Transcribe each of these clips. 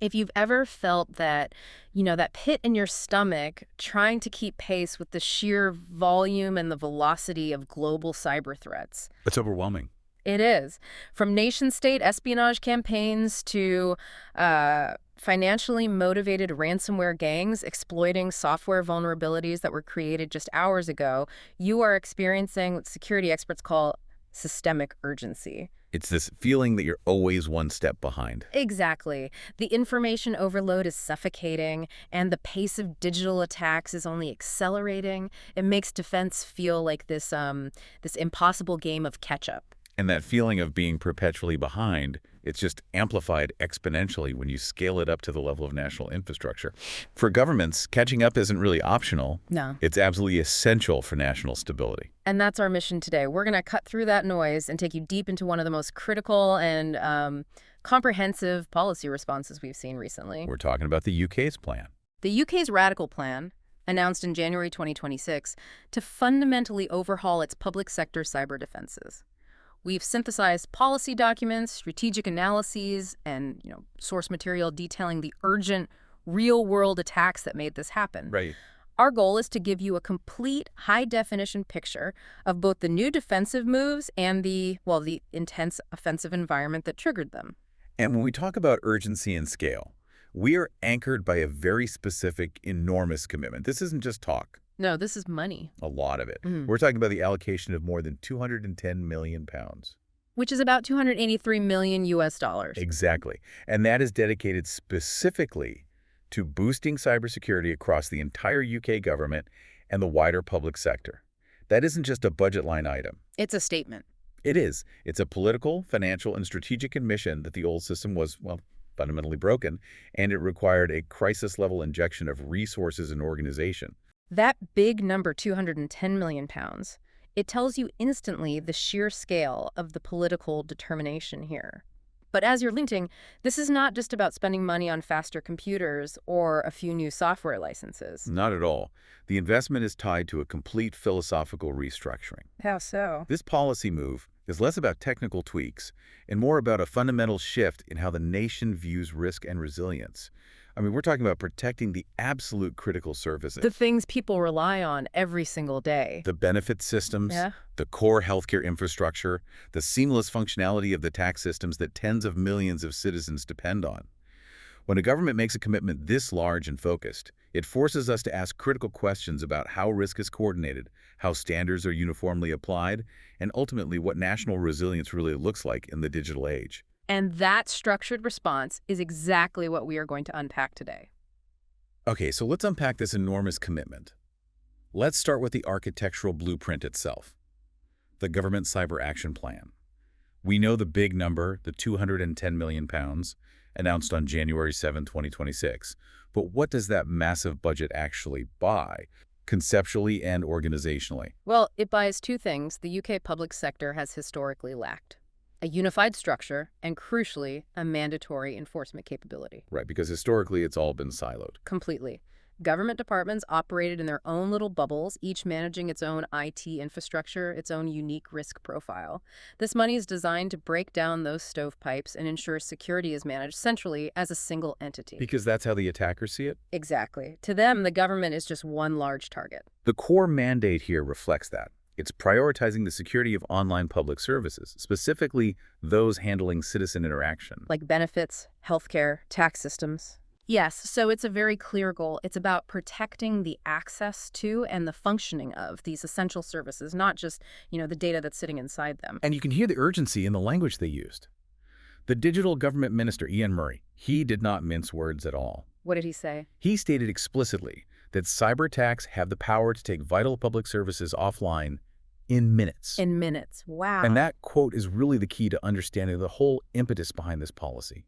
If you've ever felt that, that pit in your stomach trying to keep pace with the sheer volume and the velocity of global cyber threats. It's overwhelming. It is. From nation-state espionage campaigns to financially motivated ransomware gangs exploiting software vulnerabilities that were created just hours ago, you are experiencing what security experts call systemic urgency. It's this feeling that you're always one step behind. Exactly. The information overload is suffocating, and the pace of digital attacks is only accelerating. It makes defense feel like this impossible game of catch-up. And that feeling of being perpetually behind, it's just amplified exponentially when you scale it up to the level of national infrastructure. For governments, catching up isn't really optional. No. It's absolutely essential for national stability. And that's our mission today. We're going to cut through that noise and take you deep into one of the most critical and comprehensive policy responses we've seen recently. We're talking about the UK's plan. The UK's radical plan, announced in January 2026, to fundamentally overhaul its public sector cyber defenses. We've synthesized policy documents, strategic analyses, and source material detailing the urgent, real-world attacks that made this happen. Right. Our goal is to give you a complete, high-definition picture of both the new defensive moves and the intense offensive environment that triggered them. And when we talk about urgency and scale, we are anchored by a very specific, enormous commitment. This isn't just talk. No, this is money. A lot of it. Mm. We're talking about the allocation of more than £210 million. Which is about $283 million US dollars. Exactly. And that is dedicated specifically to boosting cybersecurity across the entire UK government and the wider public sector. That isn't just a budget line item. It's a statement. It is. It's a political, financial, and strategic admission that the old system was, fundamentally broken, and it required a crisis-level injection of resources and organization. That big number, £210 million, it tells you instantly the sheer scale of the political determination here. But as you're hinting, this is not just about spending money on faster computers or a few new software licenses. Not at all. The investment is tied to a complete philosophical restructuring. How so? This policy move is less about technical tweaks and more about a fundamental shift in how the nation views risk and resilience. We're talking about protecting the absolute critical services. The things people rely on every single day. The benefit systems, Yeah. the core healthcare infrastructure, the seamless functionality of the tax systems that tens of millions of citizens depend on. When a government makes a commitment this large and focused, it forces us to ask critical questions about how risk is coordinated, how standards are uniformly applied, and ultimately what national resilience really looks like in the digital age. And that structured response is exactly what we are going to unpack today. Okay, so let's unpack this enormous commitment. Let's start with the architectural blueprint itself, the Government Cyber Action Plan. We know the big number, the £210 million, announced on January 7, 2026. But what does that massive budget actually buy, conceptually and organizationally? Well, it buys two things the UK public sector has historically lacked: a unified structure, and crucially, a mandatory enforcement capability. Right, because historically it's all been siloed. Completely. Government departments operated in their own little bubbles, each managing its own IT infrastructure, its own unique risk profile. This money is designed to break down those stovepipes and ensure security is managed centrally as a single entity. Because that's how the attackers see it? Exactly. To them, the government is just one large target. The core mandate here reflects that. It's prioritizing the security of online public services, specifically those handling citizen interaction. Like benefits, healthcare, tax systems. Yes, so it's a very clear goal. It's about protecting the access to and the functioning of these essential services, not just, the data that's sitting inside them. And you can hear the urgency in the language they used. The Digital Government Minister, Ian Murray, he did not mince words at all. What did he say? He stated explicitly that cyber attacks have the power to take vital public services offline in minutes. In minutes. Wow. And that quote is really the key to understanding the whole impetus behind this policy.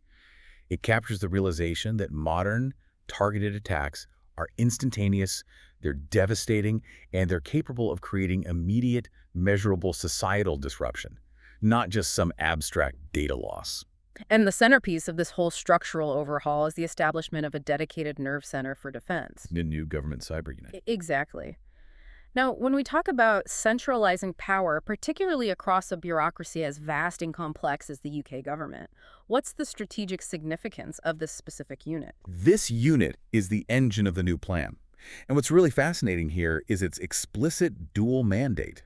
It captures the realization that modern, targeted attacks are instantaneous, they're devastating, and they're capable of creating immediate, measurable societal disruption, not just some abstract data loss. And the centerpiece of this whole structural overhaul is the establishment of a dedicated nerve center for defense. The new government cyber unit. Exactly. Now, when we talk about centralizing power, particularly across a bureaucracy as vast and complex as the UK government, what's the strategic significance of this specific unit? This unit is the engine of the new plan. And what's really fascinating here is its explicit dual mandate.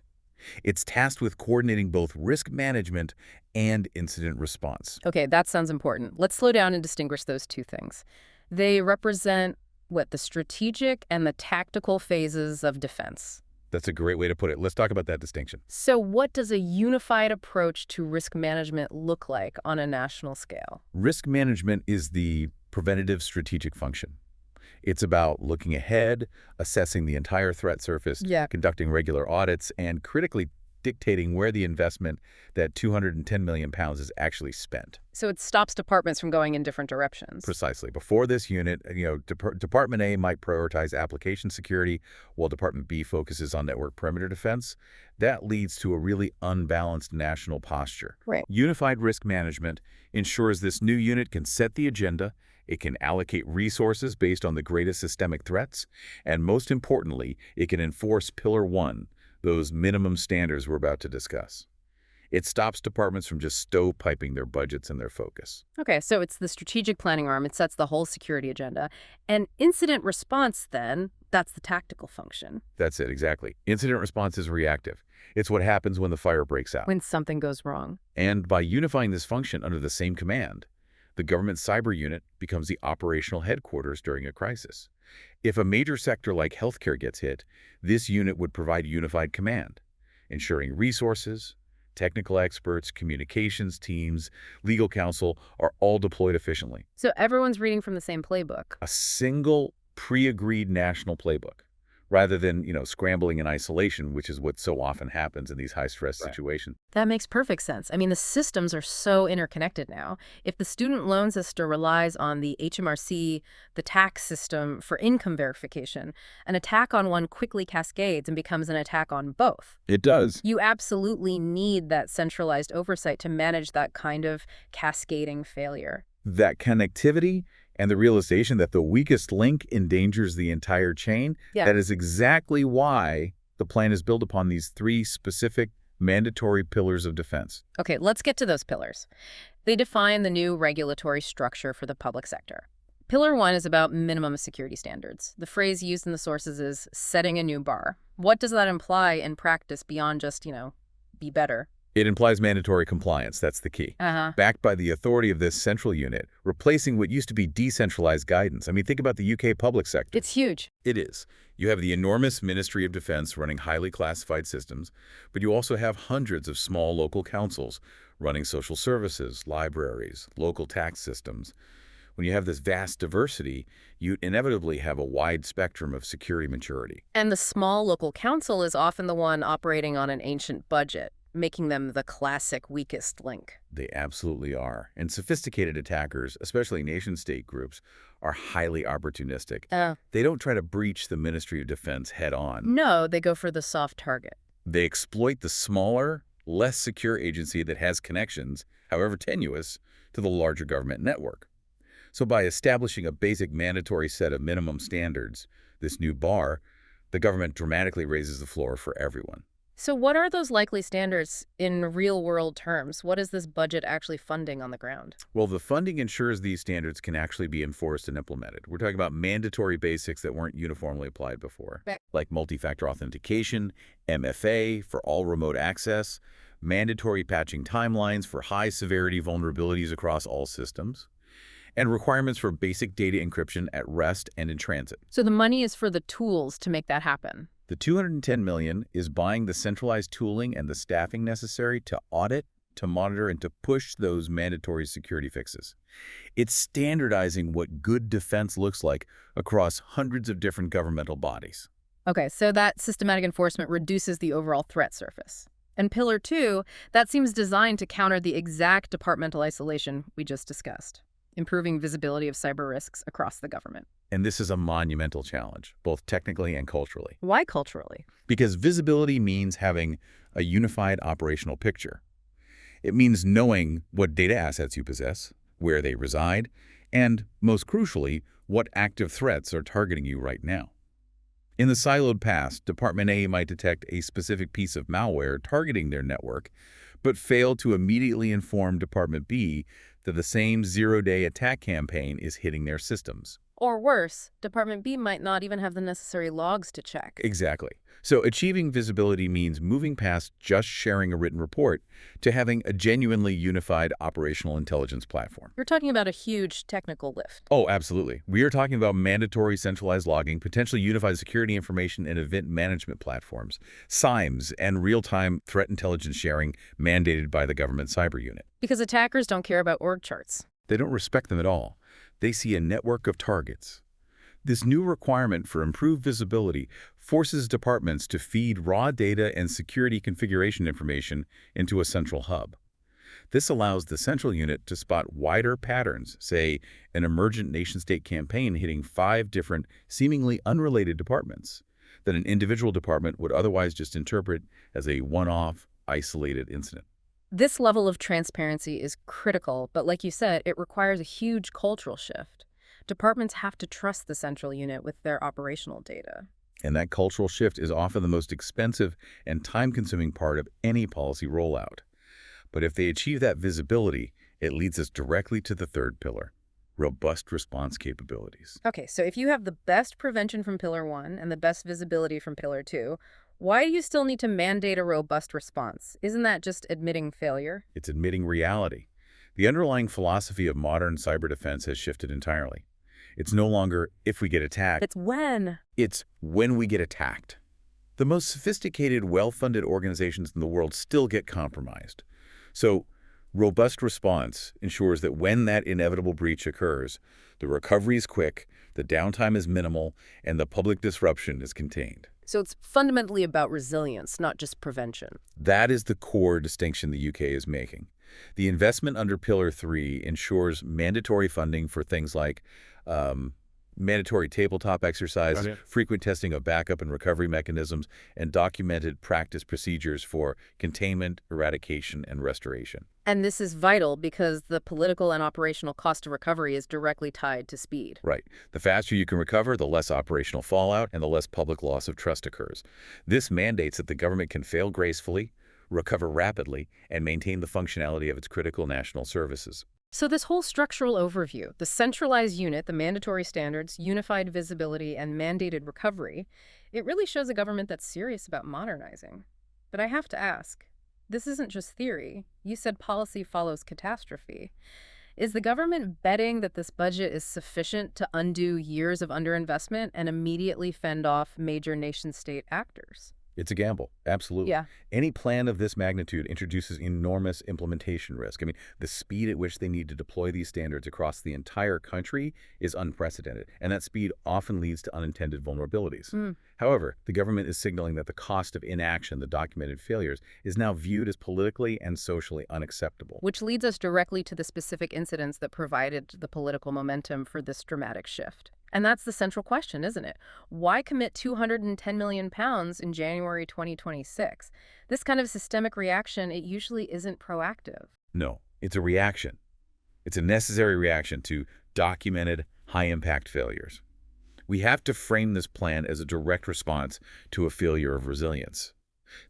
It's tasked with coordinating both risk management and incident response. Okay, that sounds important. Let's slow down and distinguish those two things. They represent what, the strategic and the tactical phases of defense. That's a great way to put it. Let's talk about that distinction. So what does a unified approach to risk management look like on a national scale? Risk management is the preventative strategic function. It's about looking ahead, assessing the entire threat surface, Yeah. conducting regular audits, and critically dictating where the investment, that £210 million, is actually spent. So it stops departments from going in different directions. Precisely. Before this unit, Department A might prioritize application security, while Department B focuses on network perimeter defense. That leads to a really unbalanced national posture. Right. Unified risk management ensures this new unit can set the agenda, it can allocate resources based on the greatest systemic threats, and most importantly, it can enforce Pillar 1, those minimum standards we're about to discuss. It stops departments from just stovepiping their budgets and their focus. Okay, so it's the strategic planning arm. It sets the whole security agenda. And incident response, then, that's the tactical function. That's it, exactly. Incident response is reactive. It's what happens when the fire breaks out. When something goes wrong. And by unifying this function under the same command, the government cyber unit becomes the operational headquarters during a crisis. If a major sector like healthcare gets hit, this unit would provide unified command, ensuring resources, technical experts, communications teams, legal counsel are all deployed efficiently. So everyone's reading from the same playbook. A single pre-agreed national playbook, rather than, scrambling in isolation, which is what so often happens in these high-stress situations. That makes perfect sense. I mean, the systems are so interconnected now. If the student loan system relies on the HMRC, the tax system for income verification, an attack on one quickly cascades and becomes an attack on both. It does. You absolutely need that centralized oversight to manage that kind of cascading failure. That connectivity and the realization that the weakest link endangers the entire chain, that is exactly why the plan is built upon these three specific mandatory pillars of defense. Okay, let's get to those pillars. They define the new regulatory structure for the public sector. Pillar 1 is about minimum security standards. The phrase used in the sources is setting a new bar. What does that imply in practice beyond just, be better? It implies mandatory compliance. That's the key. Backed by the authority of this central unit, replacing what used to be decentralized guidance. I mean, think about the UK public sector. It's huge. It is. You have the enormous Ministry of Defense running highly classified systems, but you also have hundreds of small local councils running social services, libraries, local tax systems. When you have this vast diversity, you inevitably have a wide spectrum of security maturity. And the small local council is often the one operating on an ancient budget, making them the classic weakest link. They absolutely are. And sophisticated attackers, especially nation-state groups, are highly opportunistic. They don't try to breach the Ministry of Defense head-on. No, they go for the soft target. They exploit the smaller, less secure agency that has connections, however tenuous, to the larger government network. So by establishing a basic mandatory set of minimum standards, this new bar, the government dramatically raises the floor for everyone. So what are those likely standards in real-world terms? What is this budget actually funding on the ground? Well, the funding ensures these standards can actually be enforced and implemented. We're talking about mandatory basics that weren't uniformly applied before, like multi-factor authentication, MFA for all remote access, mandatory patching timelines for high-severity vulnerabilities across all systems, and requirements for basic data encryption at rest and in transit. So the money is for the tools to make that happen. The $210 million is buying the centralized tooling and the staffing necessary to audit, to monitor, and to push those mandatory security fixes. It's standardizing what good defense looks like across hundreds of different governmental bodies. Okay, so that systematic enforcement reduces the overall threat surface. And Pillar 2, that seems designed to counter the exact departmental isolation we just discussed, improving visibility of cyber risks across the government. And this is a monumental challenge, both technically and culturally. Why culturally? Because visibility means having a unified operational picture. It means knowing what data assets you possess, where they reside, and, most crucially, what active threats are targeting you right now. In the siloed past, Department A might detect a specific piece of malware targeting their network, but fail to immediately inform Department B that the same zero-day attack campaign is hitting their systems. Or worse, Department B might not even have the necessary logs to check. Exactly. So achieving visibility means moving past just sharing a written report to having a genuinely unified operational intelligence platform. You're talking about a huge technical lift. Oh, absolutely. We are talking about mandatory centralized logging, potentially unified security information and event management platforms, SIEMs, and real-time threat intelligence sharing mandated by the government cyber unit. Because attackers don't care about org charts. They don't respect them at all. They see a network of targets. This new requirement for improved visibility forces departments to feed raw data and security configuration information into a central hub. This allows the central unit to spot wider patterns, say an emergent nation-state campaign hitting 5 different, seemingly unrelated departments, that an individual department would otherwise just interpret as a one-off, isolated incident. This level of transparency is critical, but like you said, it requires a huge cultural shift. Departments have to trust the central unit with their operational data. And that cultural shift is often the most expensive and time-consuming part of any policy rollout. But if they achieve that visibility, it leads us directly to the third pillar, robust response capabilities. Okay, so if you have the best prevention from Pillar 1 and the best visibility from Pillar 2, why do you still need to mandate a robust response? Isn't that just admitting failure? It's admitting reality. The underlying philosophy of modern cyber defense has shifted entirely. It's no longer if we get attacked. It's when. It's when we get attacked. The most sophisticated, well-funded organizations in the world still get compromised. So, robust response ensures that when that inevitable breach occurs, the recovery is quick, the downtime is minimal, and the public disruption is contained. So it's fundamentally about resilience, not just prevention. That is the core distinction the UK is making. The investment under Pillar 3 ensures mandatory funding for things like mandatory tabletop exercise, frequent testing of backup and recovery mechanisms, and documented practice procedures for containment, eradication, and restoration. And this is vital because the political and operational cost of recovery is directly tied to speed. Right. The faster you can recover, the less operational fallout and the less public loss of trust occurs. This mandates that the government can fail gracefully, recover rapidly, and maintain the functionality of its critical national services. So this whole structural overview, the centralized unit, the mandatory standards, unified visibility, and mandated recovery, it really shows a government that's serious about modernizing. But I have to ask, this isn't just theory. You said policy follows catastrophe. Is the government betting that this budget is sufficient to undo years of underinvestment and immediately fend off major nation-state actors? It's a gamble, absolutely. Yeah. Any plan of this magnitude introduces enormous implementation risk. I mean, the speed at which they need to deploy these standards across the entire country is unprecedented, and that speed often leads to unintended vulnerabilities. However, the government is signaling that the cost of inaction, the documented failures, is now viewed as politically and socially unacceptable. Which leads us directly to the specific incidents that provided the political momentum for this dramatic shift. And that's the central question, isn't it? Why commit £210 million in January 2026? This kind of systemic reaction, it usually isn't proactive. No, it's a reaction. It's a necessary reaction to documented, high-impact failures. We have to frame this plan as a direct response to a failure of resilience.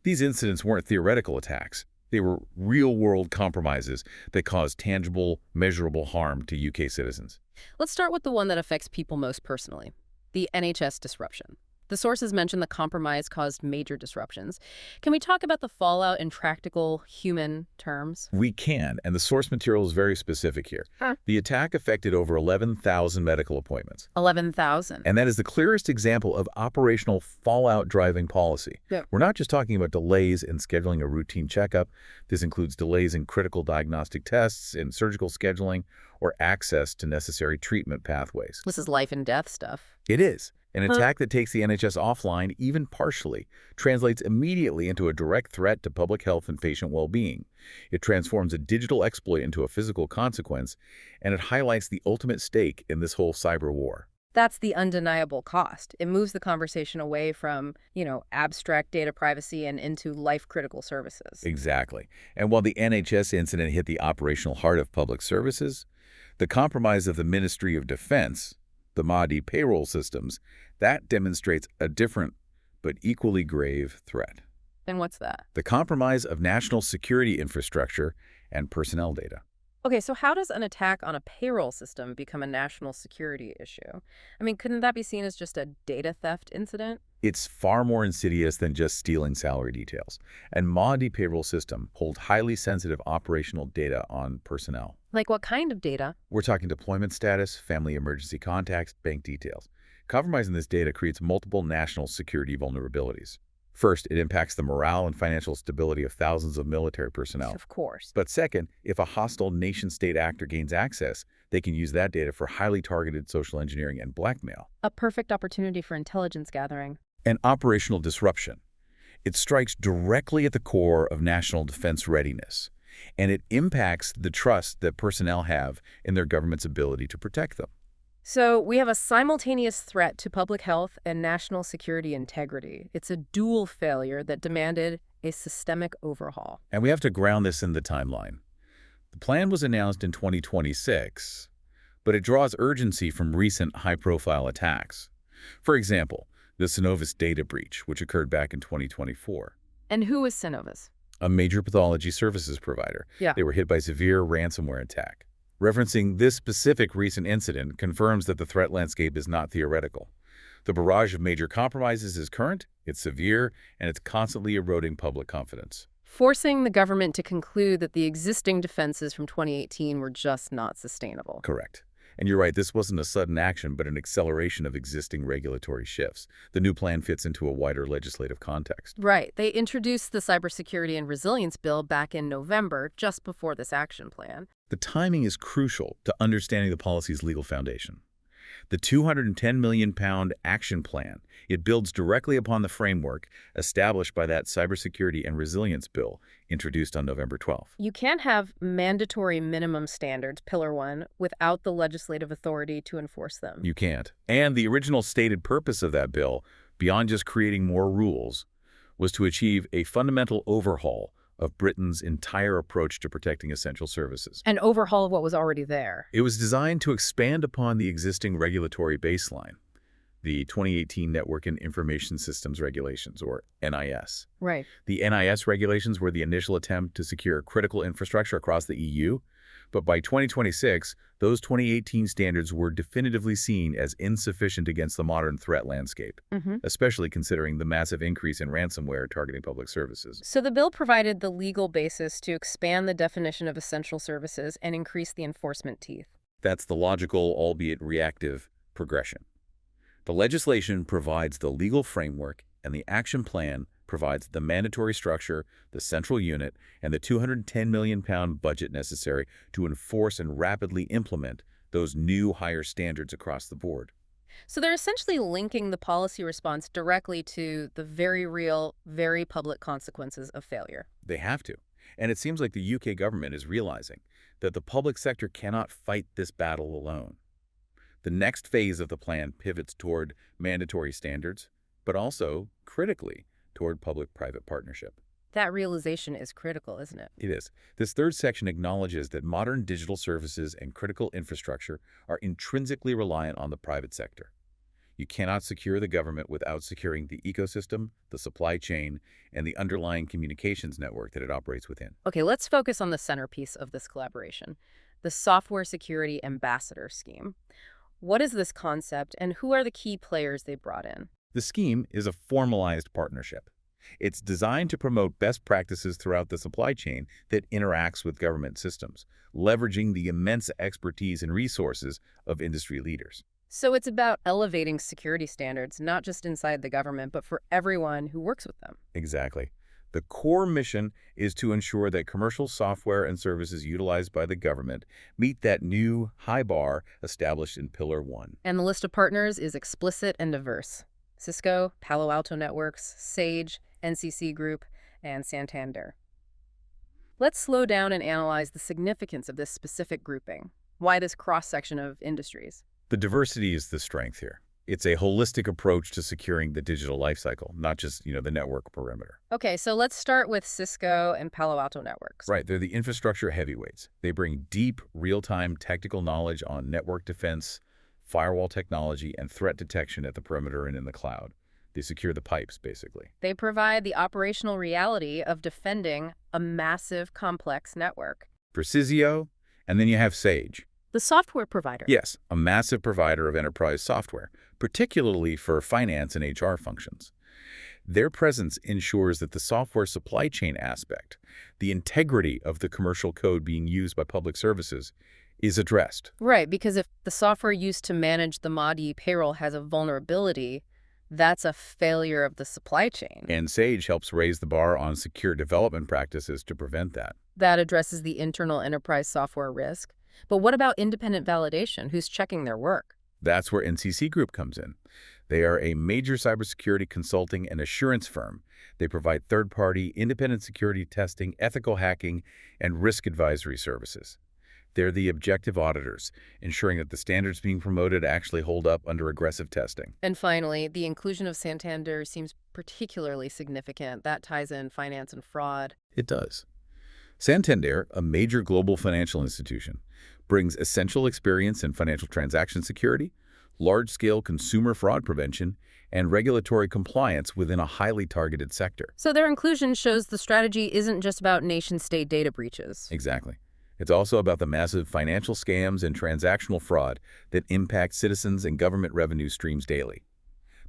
These incidents weren't theoretical attacks. They were real-world compromises that caused tangible, measurable harm to UK citizens. Let's start with the one that affects people most personally, the NHS disruption. The sources mention the compromise caused major disruptions. Can we talk about the fallout in practical human terms? We can, and the source material is very specific here. The attack affected over 11,000 medical appointments. 11,000. And that is the clearest example of operational fallout driving policy. Yep. We're not just talking about delays in scheduling a routine checkup. This includes delays in critical diagnostic tests, in surgical scheduling, or access to necessary treatment pathways. This is life and death stuff. It is. An attack that takes the NHS offline, even partially, translates immediately into a direct threat to public health and patient well-being. It transforms a digital exploit into a physical consequence, and it highlights the ultimate stake in this whole cyber war. That's the undeniable cost. It moves the conversation away from, abstract data privacy and into life-critical services. Exactly. And while the NHS incident hit the operational heart of public services, the compromise of the Ministry of Defense, the MADI payroll systems, That demonstrates a different but equally grave threat: And what's that? the compromise of national security infrastructure and personnel data. Okay, so how does an attack on a payroll system become a national security issue? I mean, couldn't that be seen as just a data theft incident? It's far more insidious than just stealing salary details. And Modi payroll system hold highly sensitive operational data on personnel. Like what kind of data? We're talking deployment status, family emergency contacts, bank details. Compromising this data creates multiple national security vulnerabilities. First, it impacts the morale and financial stability of thousands of military personnel. Of course. But second, if a hostile nation-state actor gains access, they can use that data for highly targeted social engineering and blackmail. A perfect opportunity for intelligence gathering. And operational disruption. It strikes directly at the core of national defense readiness, and it impacts the trust that personnel have in their government's ability to protect them. So we have a simultaneous threat to public health and national security integrity. It's a dual failure that demanded a systemic overhaul. And we have to ground this in the timeline. The plan was announced in 2026, but it draws urgency from recent high-profile attacks. For example, the Synovus data breach, which occurred back in 2024. And who is Synovus? A major pathology services provider. Yeah. They were hit by severe ransomware attack. Referencing this specific recent incident confirms that the threat landscape is not theoretical. The barrage of major compromises is current, it's severe, and it's constantly eroding public confidence. Forcing the government to conclude that the existing defenses from 2018 were just not sustainable. Correct. And you're right, this wasn't a sudden action, but an acceleration of existing regulatory shifts. The new plan fits into a wider legislative context. Right. They introduced the Cybersecurity and Resilience Bill back in November, just before this action plan. The timing is crucial to understanding the policy's legal foundation. The £210 million action plan, it builds directly upon the framework established by that Cybersecurity and Resilience Bill introduced on November 12th. You can't have mandatory minimum standards, Pillar 1, without the legislative authority to enforce them. You can't. And the original stated purpose of that bill, beyond just creating more rules, was to achieve a fundamental overhaul of Britain's entire approach to protecting essential services. An overhaul of what was already there. It was designed to expand upon the existing regulatory baseline, the 2018 Network and Information Systems Regulations, or NIS. Right. The NIS regulations were the initial attempt to secure critical infrastructure across the EU, but by 2026, those 2018 standards were definitively seen as insufficient against the modern threat landscape, especially considering the massive increase in ransomware targeting public services. So the bill provided the legal basis to expand the definition of essential services and increase the enforcement teeth. That's the logical, albeit reactive, progression. The legislation provides the legal framework, and the action plan provides the mandatory structure, the central unit, and the £210 million budget necessary to enforce and rapidly implement those new higher standards across the board. So they're essentially linking the policy response directly to the very real, very public consequences of failure. They have to. And it seems like the UK government is realizing that the public sector cannot fight this battle alone. The next phase of the plan pivots toward mandatory standards, but also, critically, toward public-private partnership. That realization is critical, isn't it? It is. This third section acknowledges that modern digital services and critical infrastructure are intrinsically reliant on the private sector. You cannot secure the government without securing the ecosystem, the supply chain, and the underlying communications network that it operates within. Okay, let's focus on the centerpiece of this collaboration, the Software Security Ambassador Scheme. What is this concept, and who are the key players they brought in? The scheme is a formalized partnership. It's designed to promote best practices throughout the supply chain that interacts with government systems, leveraging the immense expertise and resources of industry leaders. So it's about elevating security standards, not just inside the government, but for everyone who works with them. Exactly. The core mission is to ensure that commercial software and services utilized by the government meet that new high bar established in Pillar 1. And the list of partners is explicit and diverse. Cisco, Palo Alto Networks, Sage, NCC Group, and Santander. Let's slow down and analyze the significance of this specific grouping. Why this cross-section of industries? The diversity is the strength here. It's a holistic approach to securing the digital lifecycle, not just, the network perimeter. Okay, so let's start with Cisco and Palo Alto Networks. Right, they're the infrastructure heavyweights. They bring deep, real-time technical knowledge on network defense, firewall technology, and threat detection at the perimeter and in the cloud. They secure the pipes, basically. They provide the operational reality of defending a massive, complex network. For Cisco, and then you have Sage. The software provider. Yes, a massive provider of enterprise software, particularly for finance and HR functions. Their presence ensures that the software supply chain aspect, the integrity of the commercial code being used by public services, is addressed. Right, because if the software used to manage the MOD payroll has a vulnerability, that's a failure of the supply chain. And Sage helps raise the bar on secure development practices to prevent that. That addresses the internal enterprise software risk. But what about independent validation? Who's checking their work? That's where NCC Group comes in. They are a major cybersecurity consulting and assurance firm. They provide third-party, independent security testing, ethical hacking, and risk advisory services. They're the objective auditors, ensuring that the standards being promoted actually hold up under aggressive testing. And finally, the inclusion of Santander seems particularly significant. That ties in finance and fraud. It does. Santander, a major global financial institution, brings essential experience in financial transaction security, large-scale consumer fraud prevention, and regulatory compliance within a highly targeted sector. So their inclusion shows the strategy isn't just about nation-state data breaches. Exactly. It's also about the massive financial scams and transactional fraud that impact citizens and government revenue streams daily.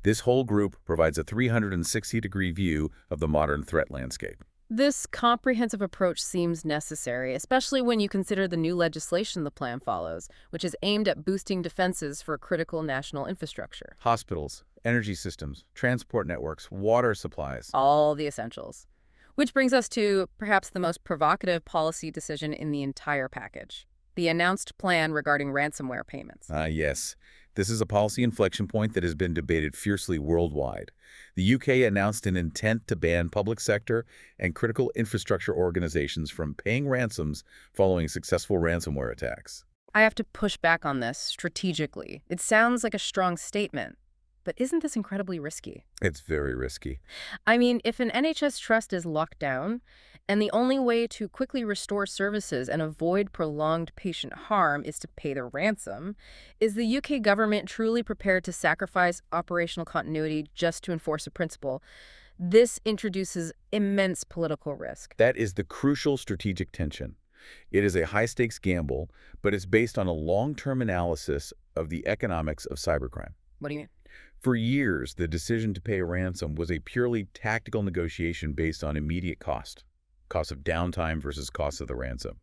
This whole group provides a 360-degree view of the modern threat landscape. This comprehensive approach seems necessary, especially when you consider the new legislation the plan follows, which is aimed at boosting defenses for critical national infrastructure. Hospitals, energy systems, transport networks, water supplies. All the essentials. Which brings us to perhaps the most provocative policy decision in the entire package, the announced plan regarding ransomware payments. Yes. This is a policy inflection point that has been debated fiercely worldwide. The UK announced an intent to ban public sector and critical infrastructure organizations from paying ransoms following successful ransomware attacks. I have to push back on this strategically. It sounds like a strong statement, but isn't this incredibly risky? It's very risky. I mean, if an NHS trust is locked down, and the only way to quickly restore services and avoid prolonged patient harm is to pay the ransom, is the UK government truly prepared to sacrifice operational continuity just to enforce a principle? This introduces immense political risk. That is the crucial strategic tension. It is a high-stakes gamble, but it's based on a long-term analysis of the economics of cybercrime. What do you mean? For years, the decision to pay a ransom was a purely tactical negotiation based on immediate cost of downtime versus cost of the ransom.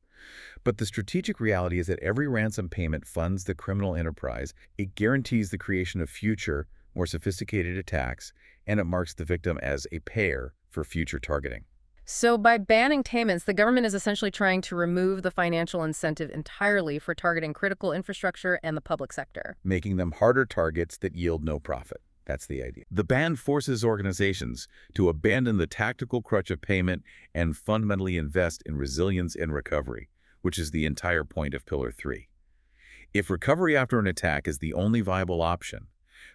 But the strategic reality is that every ransom payment funds the criminal enterprise, it guarantees the creation of future, more sophisticated attacks, and it marks the victim as a payer for future targeting. So by banning payments, the government is essentially trying to remove the financial incentive entirely for targeting critical infrastructure and the public sector, making them harder targets that yield no profit. That's the idea. The ban forces organizations to abandon the tactical crutch of payment and fundamentally invest in resilience and recovery, which is the entire point of Pillar 3. If recovery after an attack is the only viable option,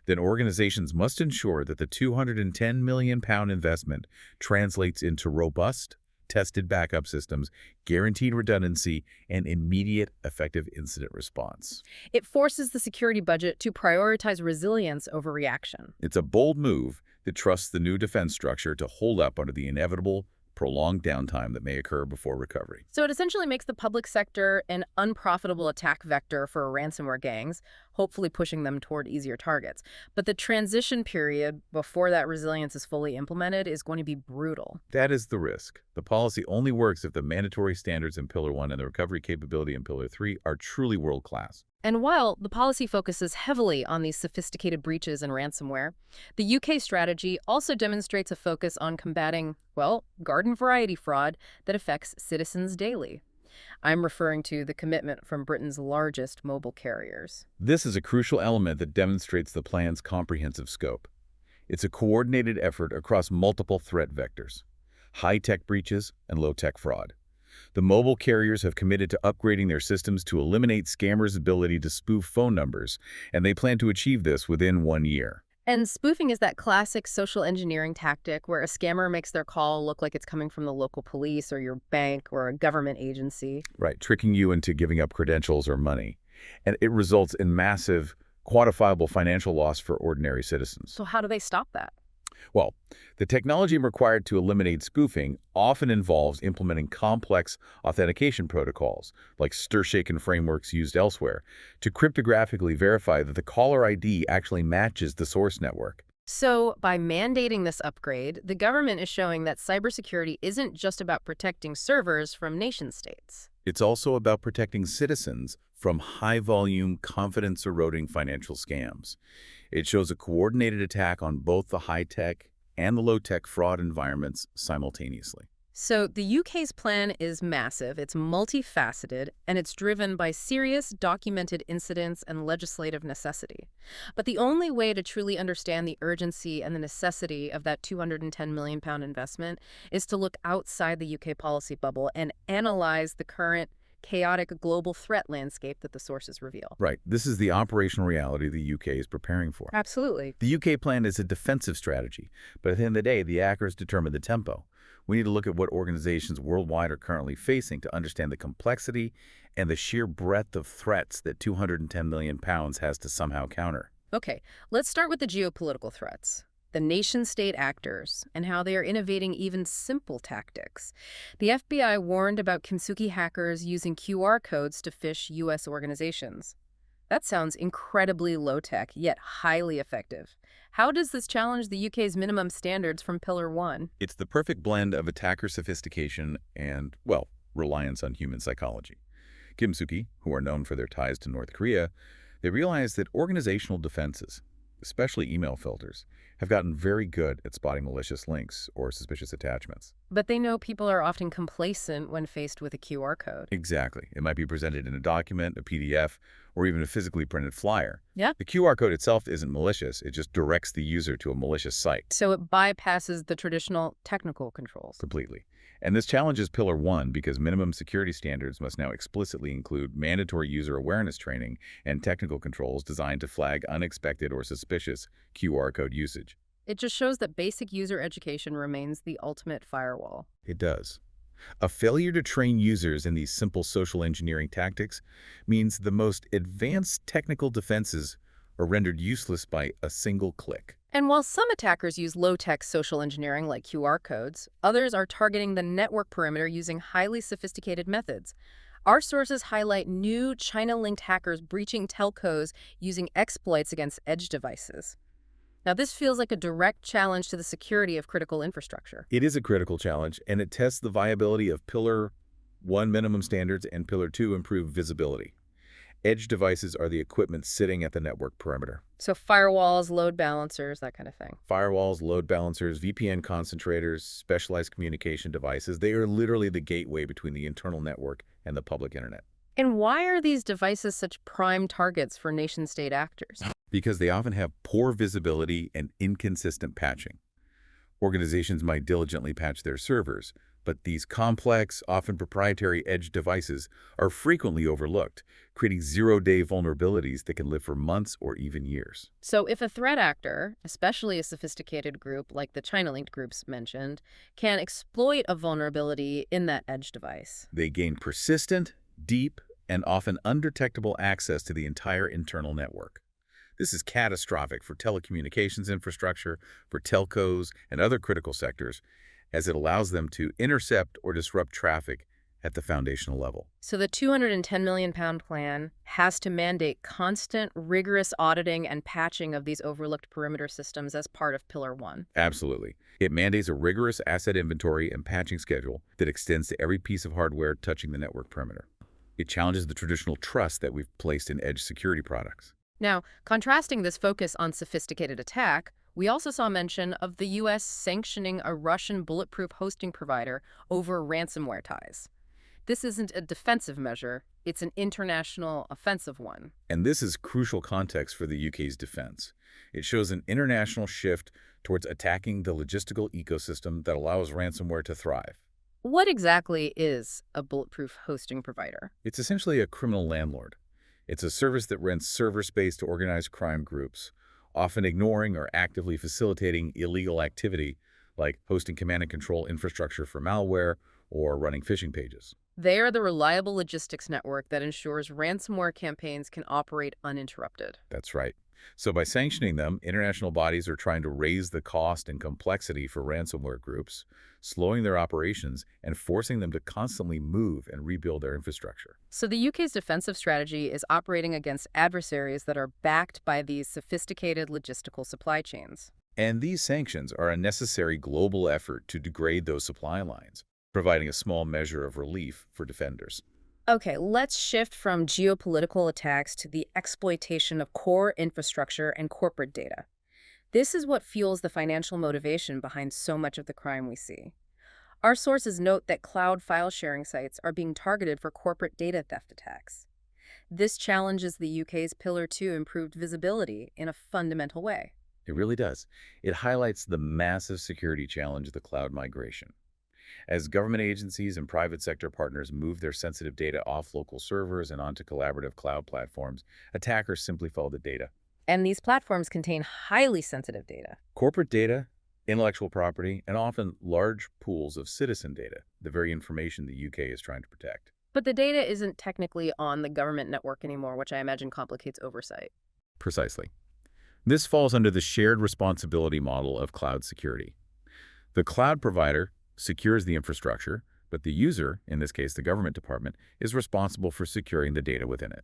then organizations must ensure that the £210 million investment translates into robust, tested backup systems, guaranteed redundancy, and immediate effective incident response. It forces the security budget to prioritize resilience over reaction. It's a bold move that trusts the new defense structure to hold up under the inevitable, prolonged downtime that may occur before recovery. So it essentially makes the public sector an unprofitable attack vector for ransomware gangs, hopefully pushing them toward easier targets. But the transition period before that resilience is fully implemented is going to be brutal. That is the risk. The policy only works if the mandatory standards in Pillar 1 and the recovery capability in Pillar 3 are truly world-class. And while the policy focuses heavily on these sophisticated breaches and ransomware, the UK strategy also demonstrates a focus on combating, well, garden variety fraud that affects citizens daily. I'm referring to the commitment from Britain's largest mobile carriers. This is a crucial element that demonstrates the plan's comprehensive scope. It's a coordinated effort across multiple threat vectors: high-tech breaches and low-tech fraud. The mobile carriers have committed to upgrading their systems to eliminate scammers' ability to spoof phone numbers, and they plan to achieve this within 1 year. And spoofing is that classic social engineering tactic where a scammer makes their call look like it's coming from the local police or your bank or a government agency. Right, tricking you into giving up credentials or money. And it results in massive, quantifiable financial loss for ordinary citizens. So how do they stop that? Well, the technology required to eliminate spoofing often involves implementing complex authentication protocols, like stir-shaken frameworks used elsewhere, to cryptographically verify that the caller ID actually matches the source network. So by mandating this upgrade, the government is showing that cybersecurity isn't just about protecting servers from nation-states. It's also about protecting citizens from high-volume, confidence-eroding financial scams. It shows a coordinated attack on both the high-tech and the low-tech fraud environments simultaneously. So the UK's plan is massive, it's multifaceted, and it's driven by serious documented incidents and legislative necessity. But the only way to truly understand the urgency and the necessity of that £210 million investment is to look outside the UK policy bubble and analyze the current chaotic global threat landscape that the sources reveal. Right. This is the operational reality the UK is preparing for. Absolutely. The UK plan is a defensive strategy, but at the end of the day, the actors determine the tempo. We need to look at what organizations worldwide are currently facing to understand the complexity and the sheer breadth of threats that £210 million has to somehow counter. Okay, let's start with the geopolitical threats, the nation-state actors, and how they are innovating even simple tactics. The FBI warned about Kimsuki hackers using QR codes to phish U.S. organizations. That sounds incredibly low-tech, yet highly effective. How does this challenge the UK's minimum standards from Pillar 1? It's the perfect blend of attacker sophistication and, well, reliance on human psychology. Kimsuki, who are known for their ties to North Korea, they realized that organizational defenses, especially email filters, have gotten very good at spotting malicious links or suspicious attachments. But they know people are often complacent when faced with a QR code. Exactly. It might be presented in a document, a PDF, or even a physically printed flyer. Yeah. The QR code itself isn't malicious. It just directs the user to a malicious site. So it bypasses the traditional technical controls. Completely. And this challenges Pillar 1 because minimum security standards must now explicitly include mandatory user awareness training and technical controls designed to flag unexpected or suspicious QR code usage. It just shows that basic user education remains the ultimate firewall. It does. A failure to train users in these simple social engineering tactics means the most advanced technical defenses are rendered useless by a single click. And while some attackers use low-tech social engineering like QR codes, others are targeting the network perimeter using highly sophisticated methods. Our sources highlight new China-linked hackers breaching telcos using exploits against edge devices. Now, this feels like a direct challenge to the security of critical infrastructure. It is a critical challenge, and it tests the viability of Pillar 1 minimum standards and Pillar 2 improved visibility. Edge devices are the equipment sitting at the network perimeter. So firewalls, load balancers, that kind of thing. Firewalls, load balancers, VPN concentrators, specialized communication devices, they are literally the gateway between the internal network and the public internet. And why are these devices such prime targets for nation-state actors? Because they often have poor visibility and inconsistent patching. Organizations might diligently patch their servers, but these complex, often proprietary edge devices are frequently overlooked, creating zero-day vulnerabilities that can live for months or even years. So if a threat actor, especially a sophisticated group like the China-linked groups mentioned, can exploit a vulnerability in that edge device, They gain persistent, deep, and often undetectable access to the entire internal network. This is catastrophic for telecommunications infrastructure, for telcos, and other critical sectors, as it allows them to intercept or disrupt traffic at the foundational level. So the £210 million plan has to mandate constant, rigorous auditing and patching of these overlooked perimeter systems as part of Pillar 1. Absolutely. It mandates a rigorous asset inventory and patching schedule that extends to every piece of hardware touching the network perimeter. It challenges the traditional trust that we've placed in edge security products. Now, contrasting this focus on sophisticated attack, we also saw mention of the U.S. sanctioning a Russian bulletproof hosting provider over ransomware ties. This isn't a defensive measure, it's an international offensive one. And this is crucial context for the UK's defense. It shows an international shift towards attacking the logistical ecosystem that allows ransomware to thrive. What exactly is a bulletproof hosting provider? It's essentially a criminal landlord. It's a service that rents server space to organized crime groups, often ignoring or actively facilitating illegal activity like hosting command and control infrastructure for malware or running phishing pages. They are the reliable logistics network that ensures ransomware campaigns can operate uninterrupted. That's right. So by sanctioning them, international bodies are trying to raise the cost and complexity for ransomware groups, slowing their operations and forcing them to constantly move and rebuild their infrastructure. So the UK's defensive strategy is operating against adversaries that are backed by these sophisticated logistical supply chains. And these sanctions are a necessary global effort to degrade those supply lines, providing a small measure of relief for defenders. Okay, let's shift from geopolitical attacks to the exploitation of core infrastructure and corporate data. This is what fuels the financial motivation behind so much of the crime we see. Our sources note that cloud file sharing sites are being targeted for corporate data theft attacks. This challenges the UK's Pillar 2 improved visibility in a fundamental way. It really does. It highlights the massive security challenge of the cloud migration. As government agencies and private sector partners move their sensitive data off local servers and onto collaborative cloud platforms, attackers simply follow the data. And these platforms contain highly sensitive data. Corporate data, intellectual property, and often large pools of citizen data, the very information the UK is trying to protect. But the data isn't technically on the government network anymore, which I imagine complicates oversight. Precisely. This falls under the shared responsibility model of cloud security. The cloud provider secures the infrastructure, but the user, in this case the government department, is responsible for securing the data within it.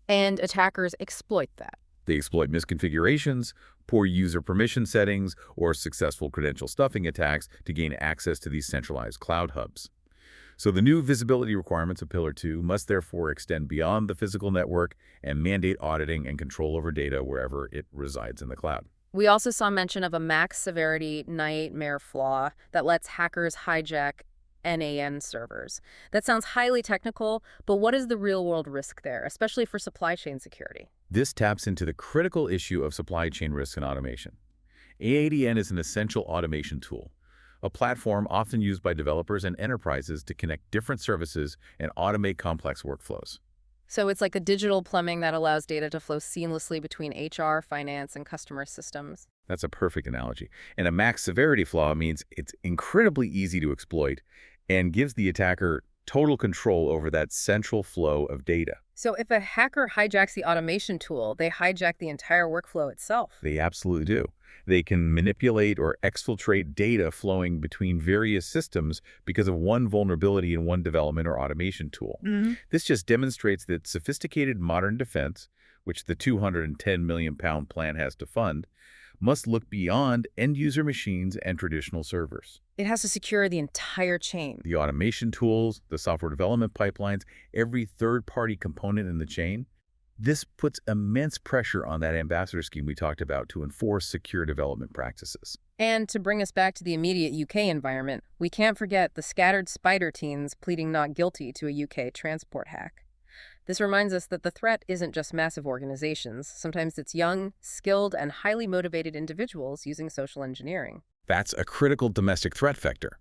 And attackers exploit that. They exploit misconfigurations, poor user permission settings, or successful credential stuffing attacks to gain access to these centralized cloud hubs. So the new visibility requirements of Pillar 2 must therefore extend beyond the physical network and mandate auditing and control over data wherever it resides in the cloud. We also saw mention of a max severity nightmare flaw that lets hackers hijack NAN servers. That sounds highly technical, but what is the real-world risk there, especially for supply chain security? This taps into the critical issue of supply chain risk and automation. AADN is an essential automation tool, a platform often used by developers and enterprises to connect different services and automate complex workflows. So it's like a digital plumbing that allows data to flow seamlessly between HR, finance, and customer systems. That's a perfect analogy. And a max severity flaw means it's incredibly easy to exploit and gives the attacker total control over that central flow of data. So if a hacker hijacks the automation tool, they hijack the entire workflow itself. They absolutely do. They can manipulate or exfiltrate data flowing between various systems because of one vulnerability in one development or automation tool. This just demonstrates that sophisticated modern defense, which the £210 million plan has to fund, must look beyond end-user machines and traditional servers. It has to secure the entire chain. The automation tools, the software development pipelines, every third-party component in the chain. This puts immense pressure on that ambassador scheme we talked about to enforce secure development practices. And to bring us back to the immediate UK environment, we can't forget the scattered spider teens pleading not guilty to a UK transport hack. This reminds us that the threat isn't just massive organizations. Sometimes it's young, skilled, and highly motivated individuals using social engineering. That's a critical domestic threat vector.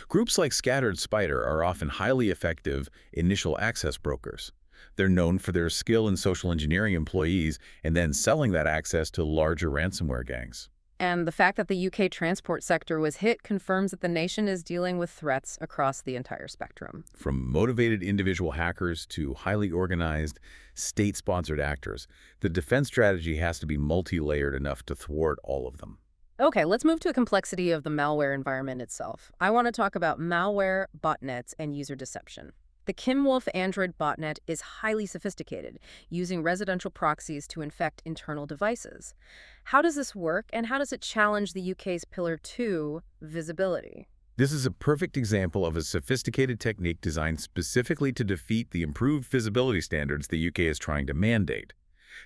Groups like Scattered Spider are often highly effective initial access brokers. They're known for their skill in social engineering employees and then selling that access to larger ransomware gangs. And the fact that the UK transport sector was hit confirms that the nation is dealing with threats across the entire spectrum. From motivated individual hackers to highly organized, state-sponsored actors, the defense strategy has to be multi-layered enough to thwart all of them. Okay, let's move to a complexity of the malware environment itself. I want to talk about malware, botnets, and user deception. The Kimwolf Android botnet is highly sophisticated, using residential proxies to infect internal devices. How does this work, and how does it challenge the UK's Pillar 2 visibility? This is a perfect example of a sophisticated technique designed specifically to defeat the improved visibility standards the UK is trying to mandate.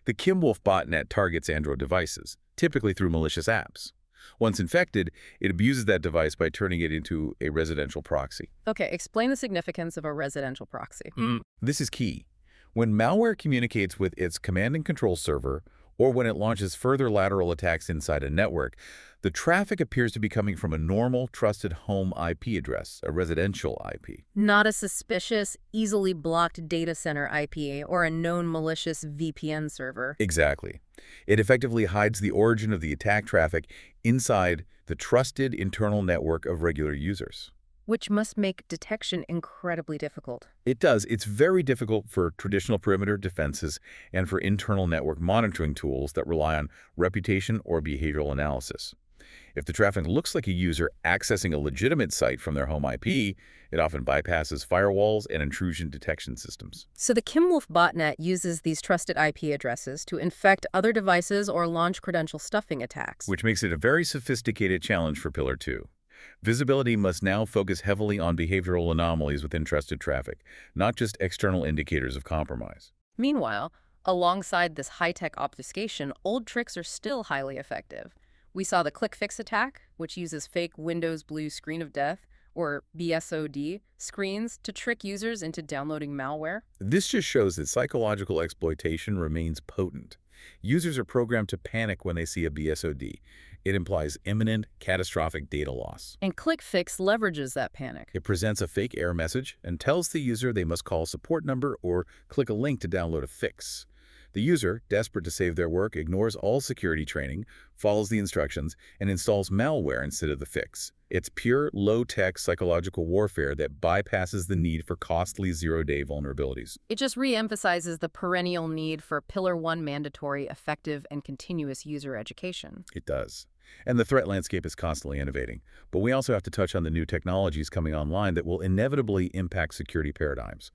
The Kimwolf botnet targets Android devices, typically through malicious apps. Once infected, it abuses that device by turning it into a residential proxy. Okay, explain the significance of a residential proxy. This is key. When malware communicates with its command and control server, or when it launches further lateral attacks inside a network, the traffic appears to be coming from a normal, trusted home IP address, a residential IP. Not a suspicious, easily blocked data center IP or a known malicious VPN server. Exactly. It effectively hides the origin of the attack traffic inside the trusted internal network of regular users. which must make detection incredibly difficult. It does. It's very difficult for traditional perimeter defenses and for internal network monitoring tools that rely on reputation or behavioral analysis. If the traffic looks like a user accessing a legitimate site from their home IP, it often bypasses firewalls and intrusion detection systems, So the Kimwolf botnet uses these trusted IP addresses to infect other devices or launch credential stuffing attacks. which makes it a very sophisticated challenge for Pillar 2. Visibility must now focus heavily on behavioral anomalies within trusted traffic, not just external indicators of compromise. Meanwhile, alongside this high-tech obfuscation, old tricks are still highly effective. We saw the click fix attack, which uses fake Windows Blue screen of death, or BSOD, screens to trick users into downloading malware. This just shows that psychological exploitation remains potent. Users are programmed to panic when they see a BSOD. It implies imminent, catastrophic data loss. And ClickFix leverages that panic. It presents a fake error message and tells the user they must call a support number or click a link to download a fix. The user, desperate to save their work, ignores all security training, follows the instructions, and installs malware instead of the fix. It's pure, low-tech psychological warfare that bypasses the need for costly zero-day vulnerabilities. It just re-emphasizes the perennial need for Pillar 1 mandatory, effective, and continuous user education. It does. And the threat landscape is constantly innovating. But we also have to touch on the new technologies coming online that will inevitably impact security paradigms.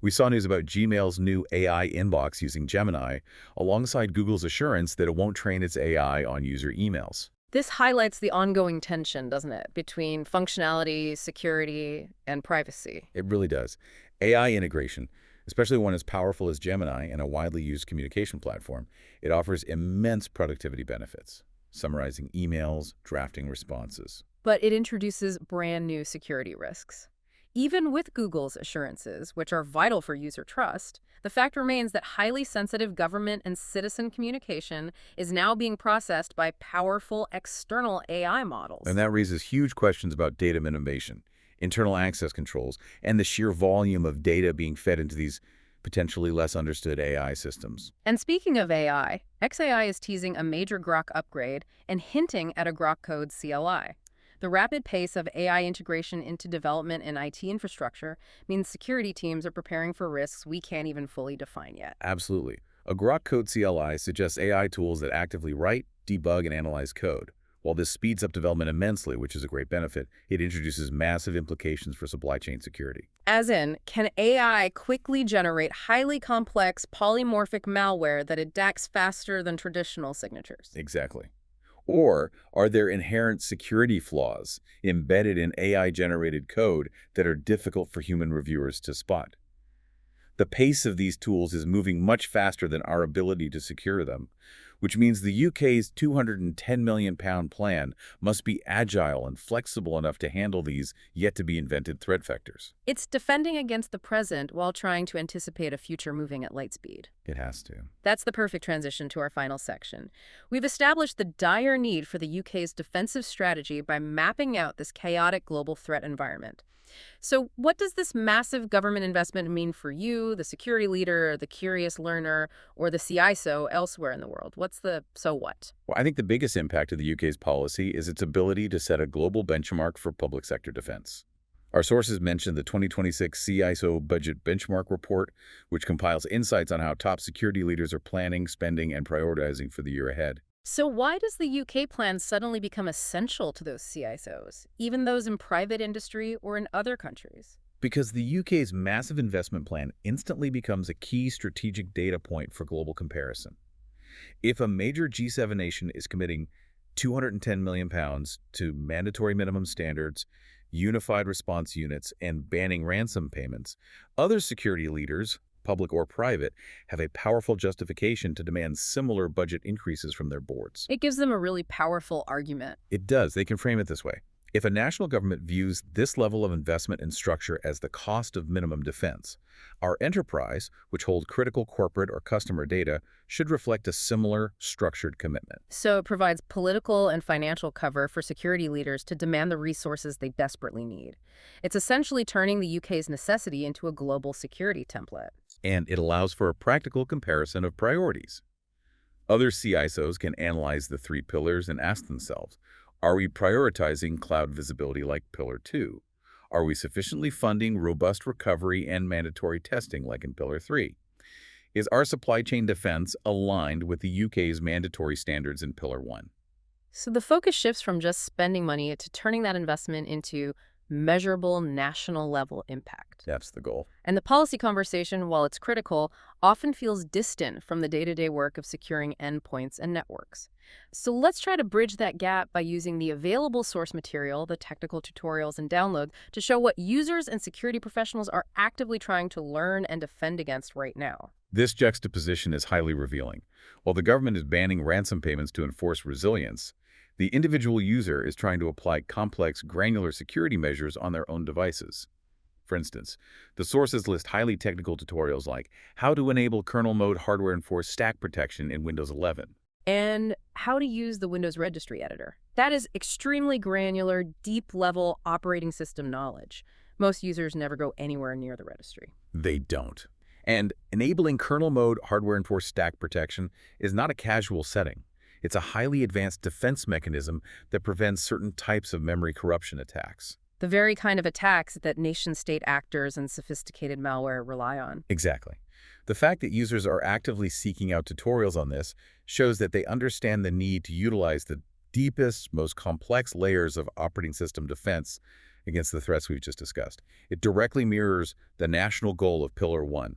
We saw news about Gmail's new AI inbox using Gemini, alongside Google's assurance that it won't train its AI on user emails. This highlights the ongoing tension, doesn't it, between functionality, security, and privacy. It really does. AI integration, especially one as powerful as Gemini and a widely used communication platform, it offers immense productivity benefits, summarizing emails, drafting responses. But it introduces brand new security risks. Even with Google's assurances, which are vital for user trust, the fact remains that highly sensitive government and citizen communication is now being processed by powerful external AI models. And that raises huge questions about data minimization, internal access controls, and the sheer volume of data being fed into these potentially less understood AI systems. And speaking of AI, XAI is teasing a major Grok upgrade and hinting at a Grok code CLI. The rapid pace of AI integration into development and IT infrastructure means security teams are preparing for risks we can't even fully define yet. Absolutely. A Grok code CLI suggests AI tools that actively write, debug, and analyze code. While this speeds up development immensely, which is a great benefit, it introduces massive implications for supply chain security. As in, can AI quickly generate highly complex polymorphic malware that attacks faster than traditional signatures? Exactly. Or are there inherent security flaws embedded in AI-generated code that are difficult for human reviewers to spot? The pace of these tools is moving much faster than our ability to secure them, which means the UK's £210 million plan must be agile and flexible enough to handle these yet-to-be-invented threat vectors. It's defending against the present while trying to anticipate a future moving at light speed. It has to. That's the perfect transition to our final section. We've established the dire need for the UK's defensive strategy by mapping out this chaotic global threat environment. So what does this massive government investment mean for you, the security leader, the curious learner, or the CISO elsewhere in the world? What's the so what? Well, I think the biggest impact of the UK's policy is its ability to set a global benchmark for public sector defense. Our sources mentioned the 2026 CISO Budget Benchmark Report, which compiles insights on how top security leaders are planning, spending, and prioritizing for the year ahead. So why does the UK plan suddenly become essential to those CISOs, even those in private industry or in other countries? Because the UK's massive investment plan instantly becomes a key strategic data point for global comparison. If a major G7 nation is committing £210 million to mandatory minimum standards, unified response units, and banning ransom payments, other security leaders, public or private, have a powerful justification to demand similar budget increases from their boards. It gives them a really powerful argument. It does. They can frame it this way. If a national government views this level of investment and structure as the cost of minimum defense, our enterprise, which holds critical corporate or customer data, should reflect a similar structured commitment. So it provides political and financial cover for security leaders to demand the resources they desperately need. It's essentially turning the UK's necessity into a global security template. And it allows for a practical comparison of priorities. Other CISOs can analyze the three pillars and ask themselves, are we prioritizing cloud visibility like Pillar 2? Are we sufficiently funding robust recovery and mandatory testing like in Pillar 3? Is our supply chain defense aligned with the UK's mandatory standards in Pillar 1? So the focus shifts from just spending money to turning that investment into measurable national level impact. That's the goal. And the policy conversation, while it's critical, often feels distant from the day-to-day work of securing endpoints and networks. So let's try to bridge that gap by using the available source material, the technical tutorials and download, to show what users and security professionals are actively trying to learn and defend against right now. This juxtaposition is highly revealing. While the government is banning ransom payments to enforce resilience, the individual user is trying to apply complex, granular security measures on their own devices. For instance, the sources list highly technical tutorials like how to enable kernel mode hardware-enforced stack protection in Windows 11. And how to use the Windows Registry Editor. That is extremely granular, deep-level operating system knowledge. Most users never go anywhere near the registry. They don't. And enabling kernel mode hardware-enforced stack protection is not a casual setting. It's a highly advanced defense mechanism that prevents certain types of memory corruption attacks. The very kind of attacks that nation-state actors and sophisticated malware rely on. Exactly. The fact that users are actively seeking out tutorials on this shows that they understand the need to utilize the deepest, most complex layers of operating system defense against the threats we've just discussed. It directly mirrors the national goal of Pillar 1.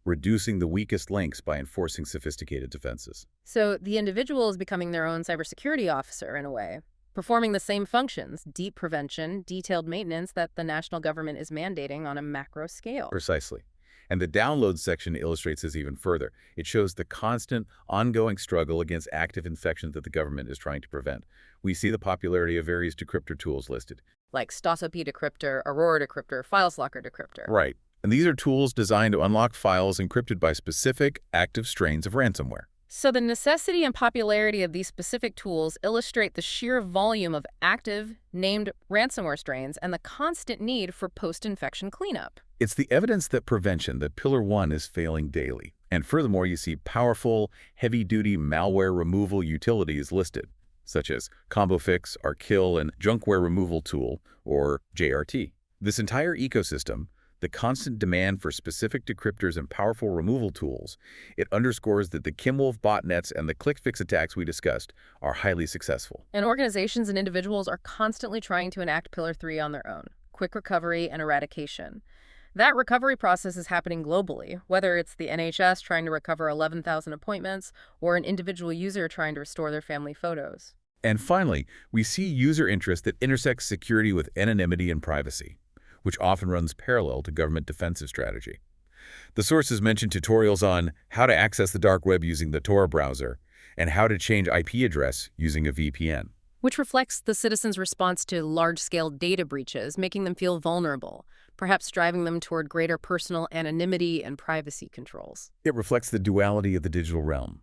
Reducing the weakest links by enforcing sophisticated defenses. So the individual is becoming their own cybersecurity officer in a way, performing the same functions, deep prevention, detailed maintenance that the national government is mandating on a macro scale. Precisely. And the download section illustrates this even further. It shows the constant, ongoing struggle against active infections that the government is trying to prevent. We see the popularity of various decryptor tools listed. Like STOSOP decryptor, Aurora decryptor, FileSlocker decryptor. Right. And these are tools designed to unlock files encrypted by specific, active strains of ransomware. So the necessity and popularity of these specific tools illustrate the sheer volume of active, named ransomware strains and the constant need for post-infection cleanup. It's the evidence that prevention, that Pillar 1, is failing daily. And furthermore, you see powerful, heavy-duty malware removal utilities listed, such as ComboFix, our Kill and Junkware Removal Tool, or JRT. This entire ecosystem, the constant demand for specific decryptors and powerful removal tools, it underscores that the Kimwolf botnets and the ClickFix attacks we discussed are highly successful. And organizations and individuals are constantly trying to enact Pillar 3 on their own, quick recovery and eradication. That recovery process is happening globally, whether it's the NHS trying to recover 11,000 appointments or an individual user trying to restore their family photos. And finally, we see user interest that intersects security with anonymity and privacy, which often runs parallel to government defensive strategy. The sources mention tutorials on how to access the dark web using the Tor browser and how to change IP address using a VPN. Which reflects the citizens' response to large-scale data breaches, making them feel vulnerable, perhaps driving them toward greater personal anonymity and privacy controls. It reflects the duality of the digital realm.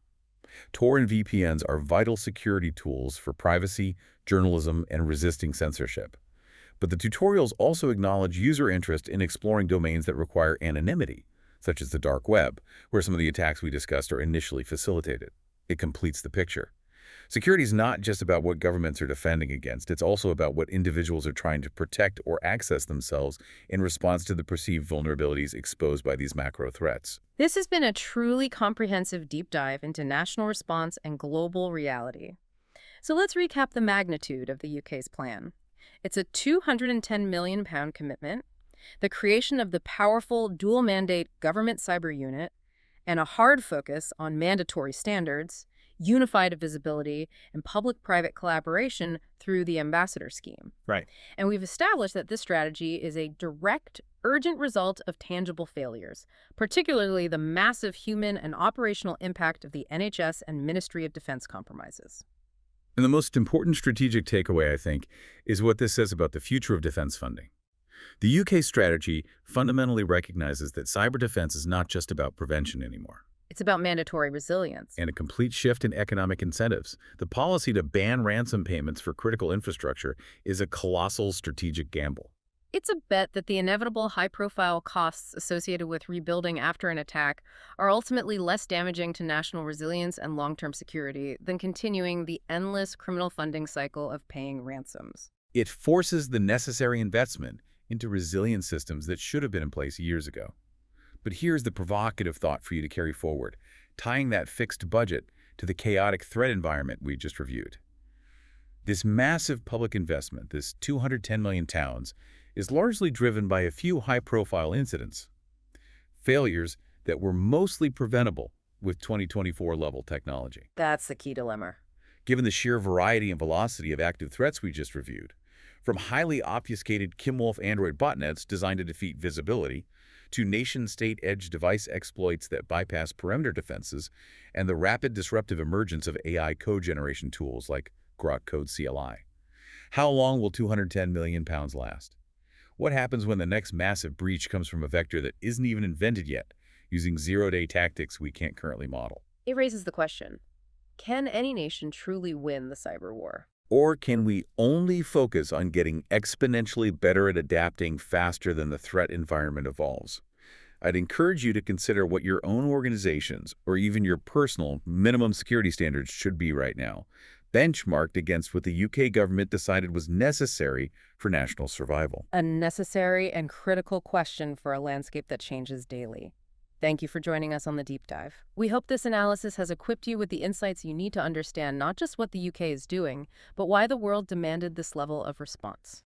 Tor and VPNs are vital security tools for privacy, journalism, and resisting censorship. But the tutorials also acknowledge user interest in exploring domains that require anonymity, such as the dark web, where some of the attacks we discussed are initially facilitated. It completes the picture. Security is not just about what governments are defending against, it's also about what individuals are trying to protect or access themselves in response to the perceived vulnerabilities exposed by these macro threats. This has been a truly comprehensive deep dive into national response and global reality. So let's recap the magnitude of the UK's plan. It's a £210 million commitment, the creation of the powerful dual-mandate government cyber unit, and a hard focus on mandatory standards, unified visibility, and public-private collaboration through the ambassador scheme. Right. And we've established that this strategy is a direct, urgent result of tangible failures, particularly the massive human and operational impact of the NHS and Ministry of Defense compromises. And the most important strategic takeaway, I think, is what this says about the future of defense funding. The UK strategy fundamentally recognizes that cyber defense is not just about prevention anymore. It's about mandatory resilience. And a complete shift in economic incentives. The policy to ban ransom payments for critical infrastructure is a colossal strategic gamble. It's a bet that the inevitable high-profile costs associated with rebuilding after an attack are ultimately less damaging to national resilience and long-term security than continuing the endless criminal funding cycle of paying ransoms. It forces the necessary investment into resilient systems that should have been in place years ago. But here's the provocative thought for you to carry forward, tying that fixed budget to the chaotic threat environment we just reviewed. This massive public investment, this 210 million pounds, is largely driven by a few high-profile incidents, failures that were mostly preventable with 2024-level technology. That's the key dilemma. Given the sheer variety and velocity of active threats we just reviewed, from highly obfuscated Kimwolf Android botnets designed to defeat visibility, to nation-state edge device exploits that bypass perimeter defenses, and the rapid disruptive emergence of AI code generation tools like Grok Code CLI. How long will 210 million pounds last? What happens when the next massive breach comes from a vector that isn't even invented yet, using zero-day tactics we can't currently model? It raises the question, can any nation truly win the cyber war? Or can we only focus on getting exponentially better at adapting faster than the threat environment evolves? I'd encourage you to consider what your own organization's or even your personal minimum security standards should be right now, benchmarked against what the UK government decided was necessary for national survival. A necessary and critical question for a landscape that changes daily. Thank you for joining us on the deep dive. We hope this analysis has equipped you with the insights you need to understand not just what the UK is doing, but why the world demanded this level of response.